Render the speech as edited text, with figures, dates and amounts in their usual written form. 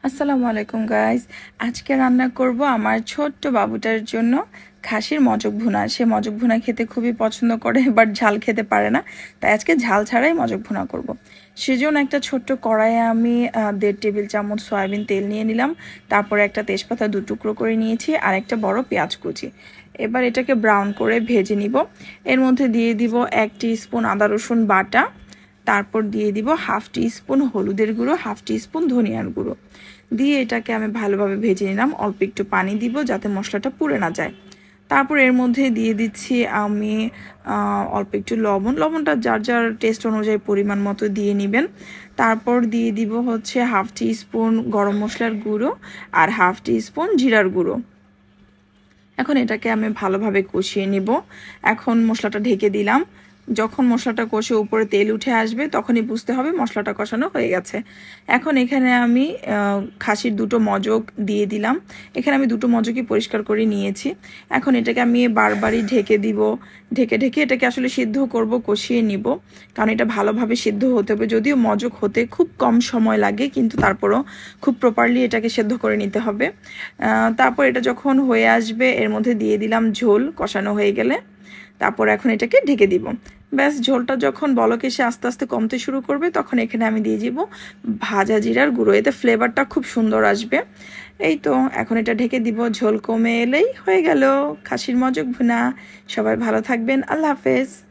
আসসালামু আলাইকুম গাইস। আজকে রান্না করব আমার ছোট্ট বাবুটার জন্য খাসির মজক ভুনা। সে মজক ভুনা খেতে খুবই পছন্দ করে, বাট ঝাল খেতে পারে না, তাই আজকে ঝাল ছাড়াই মজক ভুনা করব। সেজন্য একটা ছোট্ট কড়াইয়ে আমি 1.5 টেবিল চামচ সয়াবিন তেল নিয়ে নিলাম। তারপরে একটা তেজপাতা 2 টুকরো করে নিয়েছি আর একটা বড় পেঁয়াজ কুচি। এবার এটাকে ব্রাউন করে ভেজে নিব। এর মধ্যে দিয়ে দিব 1 টিস্পুন আদা রসুন বাটা, তারপর দিয়ে দিব 1/2 টিস্পুন হলুদের গুঁড়ো, 1/2 টিস্পুন ধনিয়ার গুঁড়ো দিয়ে এটাকে আমি ভালোভাবে ভেজে নিলাম। অল্প একটু পানি দিব যাতে মশলাটা পুড়ে না যায়। তারপর এর মধ্যে দিয়ে দিচ্ছি আমি অল্প একটু লবণটা যার যার টেস্ট অনুযায়ী পরিমাণ মতো দিয়ে নেবেন। তারপর দিয়ে দিব হচ্ছে 1/2 টিস্পুন গরম মশলার গুঁড়ো আর 1/2 টিস্পুন জিরার গুঁড়ো। এখন এটাকে আমি ভালোভাবে কষিয়ে নিব। এখন মশলাটা ঢেকে দিলাম। যখন মশলাটা কষে উপরে তেল উঠে আসবে তখনই বুঝতে হবে মশলাটা কষানো হয়ে গেছে। এখন এখানে আমি খাসির 2টো মজক দিয়ে দিলাম। এখানে আমি 2টো মজকই পরিষ্কার করে নিয়েছি। এখন এটাকে আমি বারবারই ঢেকে দিব। ঢেকে এটাকে আসলে সিদ্ধ করব, কষিয়ে নিব, কারণ এটা ভালোভাবে সিদ্ধ হতে হবে। যদিও মজক হতে খুব কম সময় লাগে, কিন্তু তারপরও খুব প্রপারলি এটাকে সিদ্ধ করে নিতে হবে। তারপর এটা যখন হয়ে আসবে এর মধ্যে দিয়ে দিলাম ঝোল কষানো হয়ে গেলে। তারপর এখন এটাকে ঢেকে দিব। ব্যাস, ঝোলটা যখন বলক এসে আস্তে আস্তে কমতে শুরু করবে তখন এখানে আমি দিয়ে দিব ভাজা জিরার গুঁড়ো। এতে ফ্লেভারটা খুব সুন্দর আসবে। এই তো এখন এটা ঢেকে দিব। ঝোল কমে এলেই হয়ে গেল খাসির মজক ভুনা। সবাই ভালো থাকবেন। আল্লাহ হাফেজ।